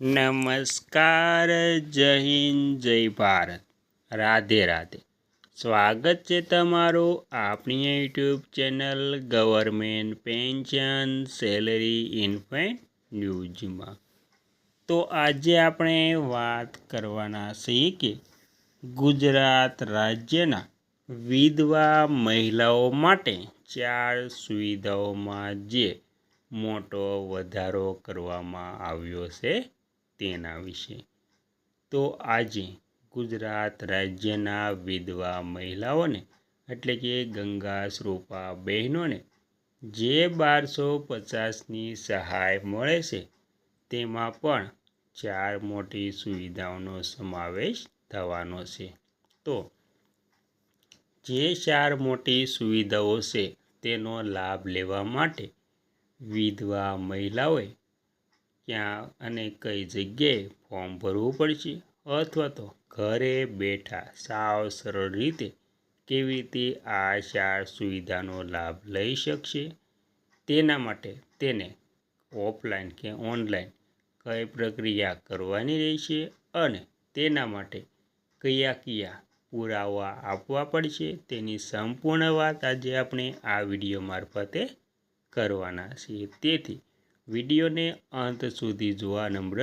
નમસ્કાર, જય હિન્દ, જય ભારત, રાધે રાધે. સ્વાગત છે તમારું આપણી YouTube channel government pension salary infant ન્યૂઝમાં. તો આજે આપણે વાત કરવાના છીએ કે ગુજરાત રાજ્યના વિધવા મહિલાઓ માટે 4 સુવિધાઓમાં જે મોટો વધારો કરવામાં આવ્યો છે તેના વિશે. તો આજે ગુજરાત રાજ્યના વિધવા મહિલાઓને એટલે કે ગંગા સ્વરૂપા બહેનોને જે 1250ની સહાય મળે છે તેમાં પણ 4 મોટી સુવિધાઓનો સમાવેશ થવાનો છે. તો જે 4 મોટી સુવિધાઓ છે તેનો લાભ લેવા માટે વિધવા મહિલાઓએ ક્યાં અને કઈ જગ્યાએ ફોર્મ ભરવું પડશે અથવા તો ઘરે બેઠા સાવ સરળ રીતે કેવી રીતે આ 4 સુવિધાનો લાભ લઈ શકશે તેના માટે તેને ઓફલાઈન કે ઓનલાઈન કઈ પ્રક્રિયા કરવાની રહેશે અને તેના માટે કયા કયા પુરાવા આપવા પડશે તેની સંપૂર્ણ વાત આજે આપણે આ વિડીયો મારફતે કરવાના છીએ. તેથી વિડીયોને અંત સુધી જોવા નમ્ર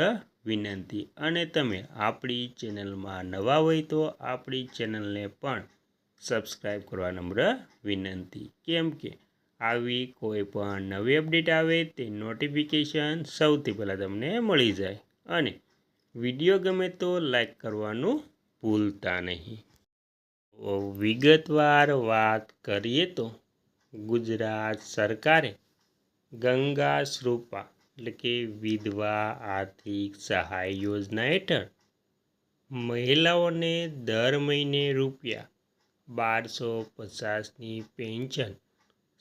વિનંતી. અને તમે આપણી ચેનલમાં નવા હોય તો આપણી ચેનલને પણ સબસ્ક્રાઈબ કરવા નમ્ર વિનંતી. કેમ કે આવી કોઈ પણ નવી અપડેટ આવે તે નોટિફિકેશન સૌથી પહેલાં તમને મળી જાય. અને વિડીયો ગમે તો લાઈક કરવાનું ભૂલતા નહીં. વિગતવાર વાત કરીએ તો ગુજરાત સરકારે ગંગા સ્વરૂપા એટલે કે વિધવા આર્થિક સહાય યોજના હેઠળ મહિલાઓને દર મહિને ₹1250ની પેન્શન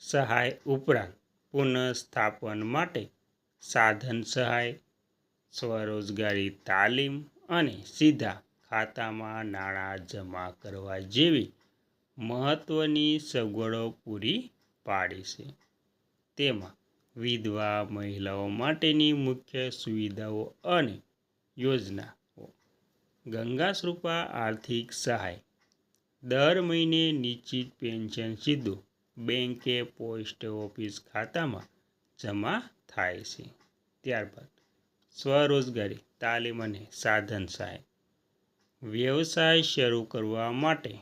સહાય ઉપરાંત પુનઃસ્થાપન માટે સાધન સહાય, સ્વરોજગારી તાલીમ અને સીધા ખાતામાં નાણાં જમા કરવા જેવી મહત્ત્વની સગવડો પૂરી પાડી છે. તેમાં વિધવા મહિલાઓ માટેની મુખ્ય સુવિધાઓ અને યોજનાઓ. ગંગા સ્વરૂપા આર્થિક સહાય દર મહિને નિશ્ચિત પેન્શન સીધું બેંક કે પોસ્ટ ઓફિસ ખાતામાં જમા થાય છે. ત્યારબાદ સ્વરોજગારી તાલીમ અને સાધન સહાય. વ્યવસાય શરૂ કરવા માટે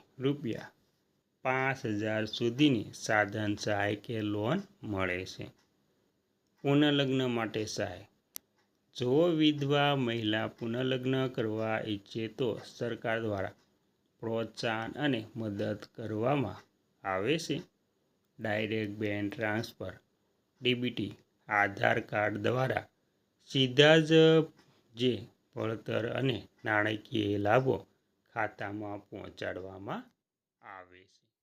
₹5000 સુધીની સાધન સહાય કે લોન મળે છે. પુનઃલગ્ન માટે સહાય. જો વિધવા મહિલા પુનઃલગ્ન કરવા ઈચ્છે તો સરકાર દ્વારા પ્રોત્સાહન અને મદદ કરવામાં આવે છે. ડાયરેક્ટ બેંક ટ્રાન્સફર ડીબીટી આધાર કાર્ડ દ્વારા સીધા જ જે ભણતર અને નાણાકીય લાભો ખાતામાં પહોંચાડવામાં આવે છે.